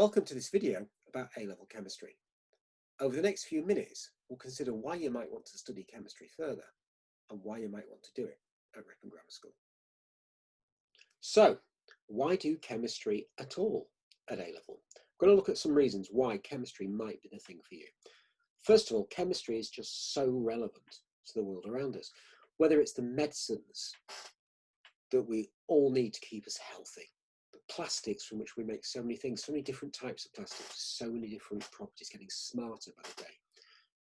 Welcome to this video about A-level chemistry. Over the next few minutes, we'll consider why you might want to study chemistry further and why you might want to do it at Ripon Grammar School. So, why do chemistry at all at A-level? I'm going to look at some reasons why chemistry might be the thing for you. First of all, chemistry is just so relevant to the world around us. Whether it's the medicines that we all need to keep us healthy, plastics from which we make so many things, so many different types of plastics, so many different properties, getting smarter by the day.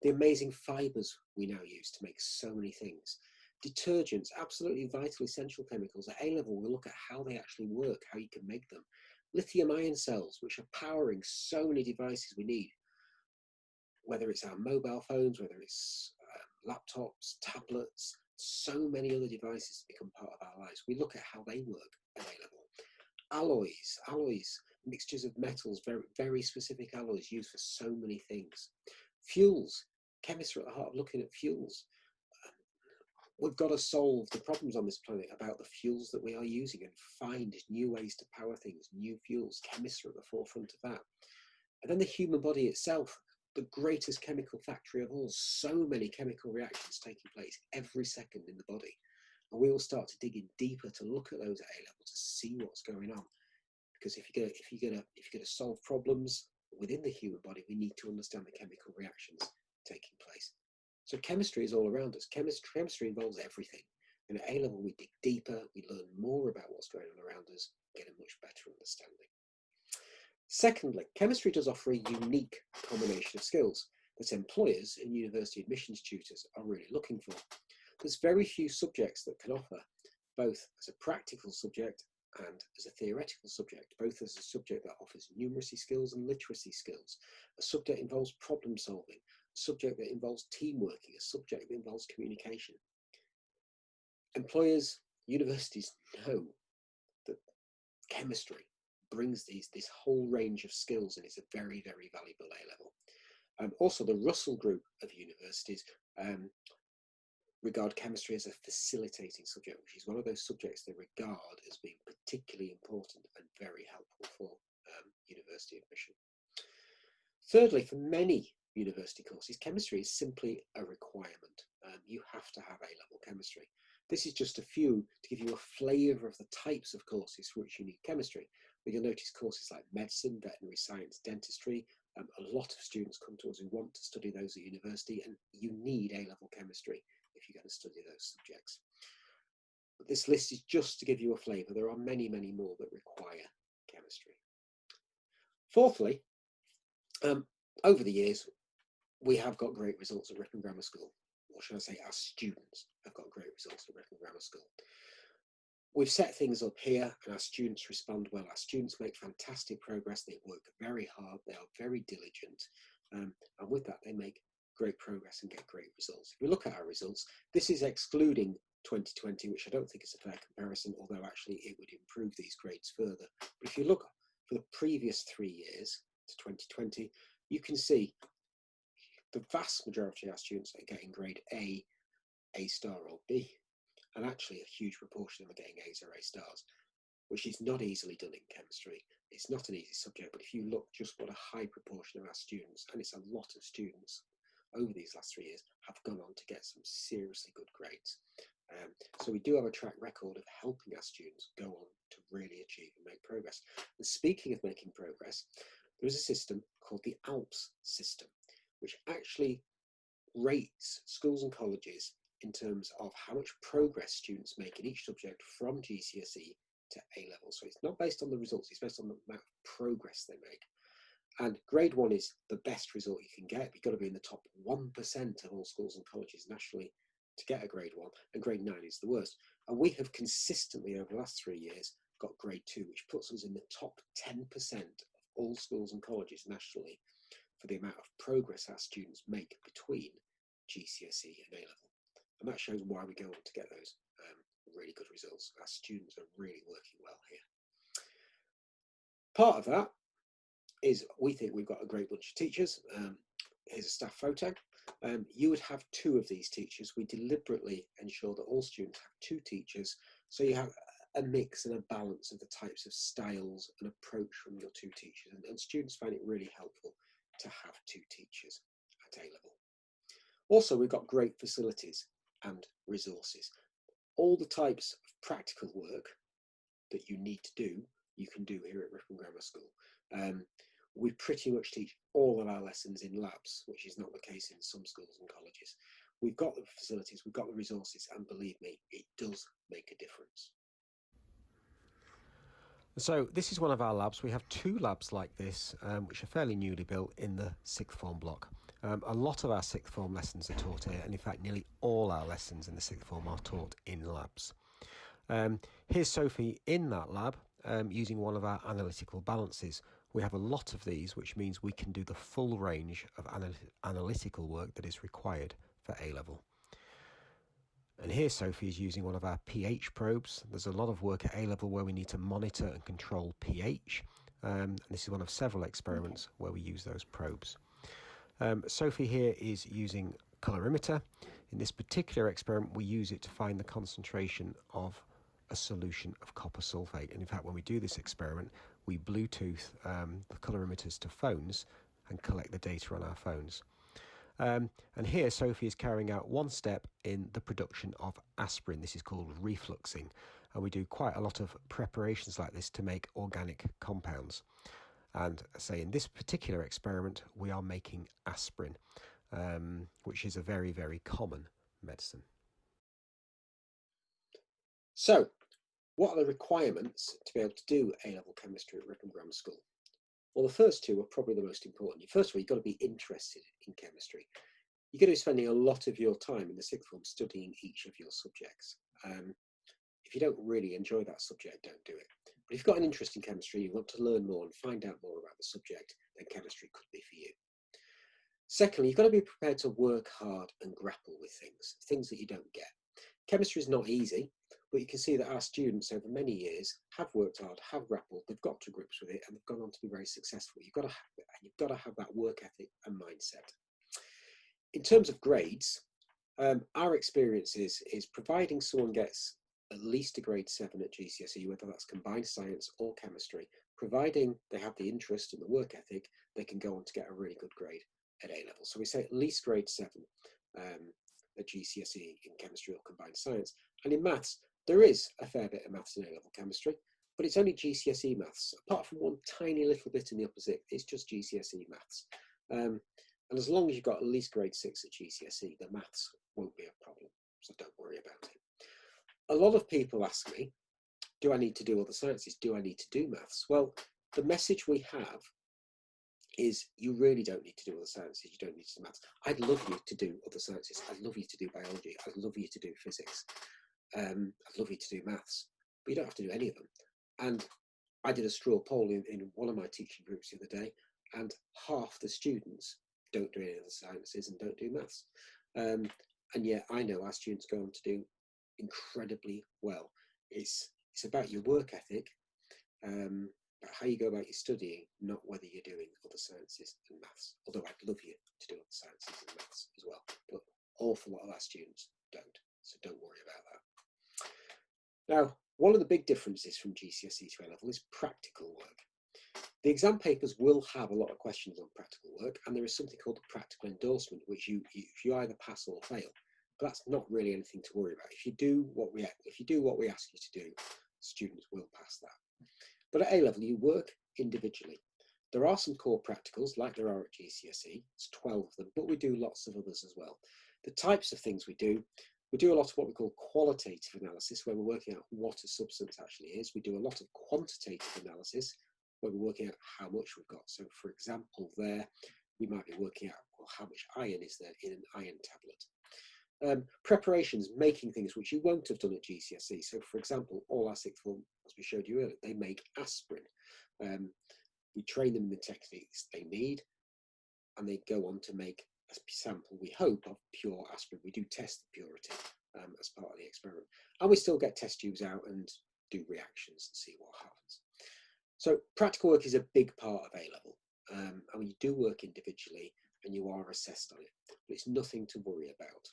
The amazing fibres we now use to make so many things. Detergents, absolutely vital, essential chemicals. At A-level, we'll look at how they actually work, how you can make them. Lithium ion cells, which are powering so many devices we need, whether it's our mobile phones, whether it's laptops, tablets, so many other devices become part of our lives. We look at how they work at A-level. Alloys, mixtures of metals, very specific alloys used for so many things. Fuels, chemists are at the heart of looking at fuels. We've got to solve the problems on this planet about the fuels that we are using and find new ways to power things, new fuels. Chemists are at the forefront of that. And then the human body itself, the greatest chemical factory of all, so many chemical reactions taking place every second in the body. And we will start to dig in deeper to look at those at A-level to see what's going on. Because if you're going to solve problems within the human body, we need to understand the chemical reactions taking place. So chemistry is all around us. Chemistry involves everything. And at A-level, we dig deeper, we learn more about what's going on around us, get a much better understanding. Secondly, chemistry does offer a unique combination of skills that employers and university admissions tutors are really looking for. There's very few subjects that can offer both as a practical subject and as a theoretical subject, both as a subject that offers numeracy skills and literacy skills, a subject that involves problem solving, a subject that involves team working, a subject that involves communication. Employers, universities know that chemistry brings this whole range of skills and it's a very, very valuable A-level. Also, the Russell Group of universities regard chemistry as a facilitating subject, which is one of those subjects they regard as being particularly important and very helpful for university admission. Thirdly, for many university courses, chemistry is simply a requirement. You have to have A-level chemistry. This is just a few to give you a flavour of the types of courses for which you need chemistry. But you'll notice courses like medicine, veterinary science, dentistry. A lot of students come to us who want to study those at university, and you need A-level chemistry if you're going to study those subjects. But this list is just to give you a flavour. There are many, many more that require chemistry. Fourthly, over the years, we have got great results at Ripon Grammar School. Or should I say our students have got great results at Ripon Grammar School. We've set things up here and our students respond well. Our students make fantastic progress. They work very hard. They are very diligent. And with that, they make great progress and get great results. If we look at our results, this is excluding 2020, which I don't think is a fair comparison, although actually it would improve these grades further. But if you look for the previous 3 years to 2020, you can see the vast majority of our students are getting grade A star or B. And actually a huge proportion of them are getting A's or A stars, which is not easily done in chemistry. It's not an easy subject, but if you look just what a high proportion of our students, and it's a lot of students over these last 3 years, have gone on to get some seriously good grades. So we do have a track record of helping our students go on to really achieve and make progress. And speaking of making progress, there is a system called the ALPS system, which actually rates schools and colleges in terms of how much progress students make in each subject from GCSE to A-level. So it's not based on the results, it's based on the amount of progress they make. And grade 1 is the best result you can get. You've got to be in the top 1% of all schools and colleges nationally to get a grade 1, and grade 9 is the worst. And we have consistently over the last 3 years got grade 2, which puts us in the top 10% of all schools and colleges nationally for the amount of progress our students make between GCSE and A-level. And that shows why we go on to get those really good results. Our students are really working well here. Part of that is we think we've got a great bunch of teachers. Here's a staff photo. You would have 2 of these teachers. We deliberately ensure that all students have 2 teachers. So you have a mix and a balance of the types of styles and approach from your two teachers, and students find it really helpful to have two teachers at A-level. Also, we've got great facilities and resources. All the types of practical work that you need to do, you can do here at Ripon Grammar School. We pretty much teach all of our lessons in labs, which is not the case in some schools and colleges. We've got the facilities, we've got the resources, and believe me, it does make a difference. So this is one of our labs. We have two labs like this, which are fairly newly built in the sixth form block. A lot of our sixth form lessons are taught here, and in fact nearly all our lessons in the sixth form are taught in labs. Here's Sophie in that lab using one of our analytical balances. We have a lot of these, which means we can do the full range of analytical work that is required for A-level. And here Sophie is using one of our pH probes. There's a lot of work at A-level where we need to monitor and control pH. And this is one of several experiments where we use those probes. Sophie here is using colorimeter. In this particular experiment, we use it to find the concentration of a solution of copper sulfate. And in fact, when we do this experiment, we Bluetooth the colorimeters to phones and collect the data on our phones. And here Sophie is carrying out one step in the production of aspirin. This is called refluxing, and we do quite a lot of preparations like this to make organic compounds. And say in this particular experiment we are making aspirin, which is a very, very common medicine. So what are the requirements to be able to do A-level chemistry at Ripon Grammar School? Well, the first two are probably the most important. First of all, you've got to be interested in chemistry. You're going to be spending a lot of your time in the sixth form studying each of your subjects. If you don't really enjoy that subject, don't do it. But if you've got an interest in chemistry, you want to learn more and find out more about the subject, then chemistry could be for you. Secondly, you've got to be prepared to work hard and grapple with things that you don't get. Chemistry is not easy, but you can see that our students over many years have worked hard, have grappled, they've got to grips with it, and they've gone on to be very successful. You've got to have that work ethic and mindset. In terms of grades, our experience is providing someone gets at least a grade 7 at GCSE, whether that's combined science or chemistry, providing they have the interest and the work ethic, they can go on to get a really good grade at A-level. So we say at least grade 7 at GCSE in chemistry or combined science. And in maths, there is a fair bit of maths in A-level chemistry, but it's only GCSE maths. Apart from one tiny little bit in the opposite, it's just GCSE maths. And as long as you've got at least grade 6 at GCSE, the maths won't be a problem, so don't worry about it. A lot of people ask me, do I need to do other sciences? Do I need to do maths? Well, the message we have is you really don't need to do other sciences, you don't need to do maths. I'd love you to do other sciences, I'd love you to do biology, I'd love you to do physics, I'd love you to do maths, but you don't have to do any of them. And I did a straw poll in one of my teaching groups the other day, and half the students don't do any of the sciences and don't do maths. And yet I know our students go on to do incredibly well. It's about your work ethic, about how you go about your studying, not whether you're doing other sciences and maths. Although I'd love you to do other sciences and maths as well, but an awful lot of our students don't, so don't worry about that. Now, one of the big differences from GCSE to A-level is practical work. The exam papers will have a lot of questions on practical work, and there is something called the practical endorsement, which you either pass or fail. But that's not really anything to worry about. If you do what we ask you to do, students will pass that. But at A-level, you work individually. There are some core practicals, like there are at GCSE. It's 12 of them, but we do lots of others as well. The types of things we do a lot of what we call qualitative analysis, where we're working out what a substance actually is. We do a lot of quantitative analysis, where we're working out how much we've got. So, for example, there, we might be working out, well, how much iron is there in an iron tablet. Preparations, making things which you won't have done at GCSE. So, for example, all our sixth form, as we showed you earlier, they make aspirin. We train them in the techniques they need, and they go on to make a sample, we hope, of pure aspirin. We do test the purity as part of the experiment. And we still get test tubes out and do reactions and see what happens. So practical work is a big part of A-level. And you do work individually and you are assessed on it. But it's nothing to worry about.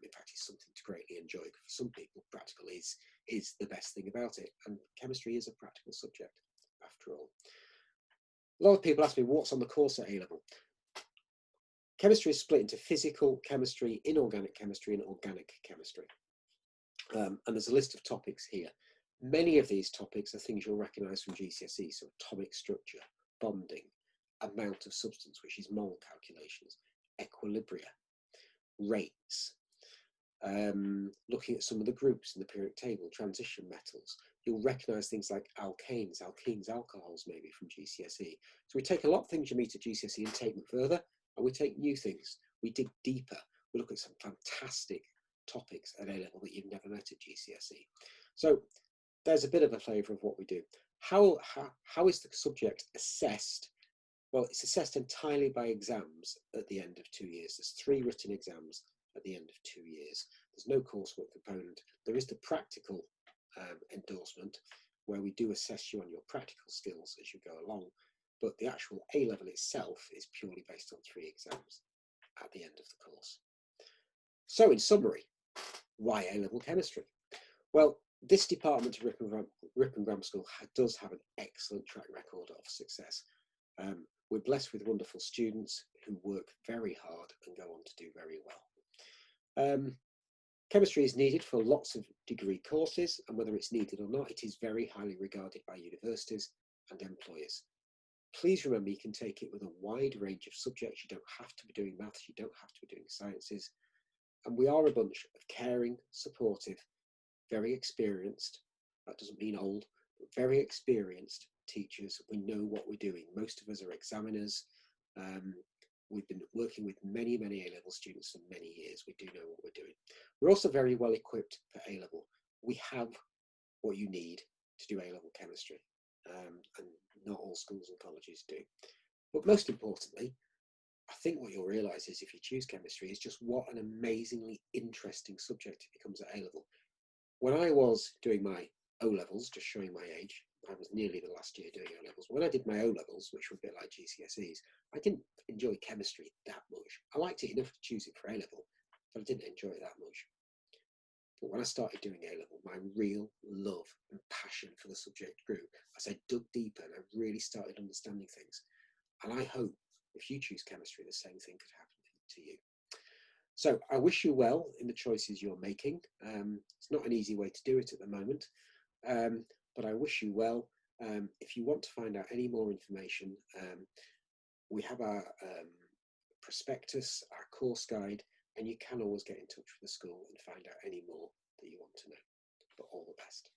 In fact, it's something to greatly enjoy. For some people, practical is the best thing about it. And chemistry is a practical subject, after all. A lot of people ask me what's on the course at A-level. Chemistry is split into physical chemistry, inorganic chemistry, and organic chemistry. And there's a list of topics here. Many of these topics are things you'll recognise from GCSE, so atomic structure, bonding, amount of substance, which is mole calculations, equilibria, rates, looking at some of the groups in the periodic table, transition metals. You'll recognise things like alkanes, alcohols maybe from GCSE. So we take a lot of things you meet at GCSE and take them further, and we take new things. We dig deeper. We look at some fantastic topics at A-level that you've never met at GCSE. So there's a bit of a flavour of what we do. How is the subject assessed? Well, it's assessed entirely by exams at the end of 2 years. There's 3 written exams at the end of 2 years. There's no coursework component. There is the practical endorsement, where we do assess you on your practical skills as you go along, but the actual A-level itself is purely based on 3 exams at the end of the course. So in summary, why A-level chemistry? Well, this department of Ripon Grammar School does have an excellent track record of success. We're blessed with wonderful students who work very hard and go on to do very well. Chemistry is needed for lots of degree courses, and whether it's needed or not, it is very highly regarded by universities and employers. Please remember you can take it with a wide range of subjects. You don't have to be doing maths, you don't have to be doing sciences. And we are a bunch of caring, supportive, very experienced, that doesn't mean old, but very experienced teachers. We know what we're doing. Most of us are examiners. We've been working with many, many A-level students for many years. We do know what we're doing. We're also very well equipped for A-level. We have what you need to do A-level chemistry, and not all schools and colleges do. But most importantly, I think what you'll realise is if you choose chemistry is just what an amazingly interesting subject it becomes at A-level. When I was doing my O-levels, just showing my age, I was nearly the last year doing O-levels. When I did my O-levels, which were a bit like GCSEs, I didn't enjoy chemistry that much. I liked it enough to choose it for A-level, but I didn't enjoy it that much. But when I started doing A-level, my real love and passion for the subject grew as I dug deeper and I really started understanding things. And I hope if you choose chemistry, the same thing could happen to you. So I wish you well in the choices you're making. It's not an easy way to do it at the moment, but I wish you well. If you want to find out any more information, we have our prospectus, our course guide, and you can always get in touch with the school and find out any more that you want to know. But all the best.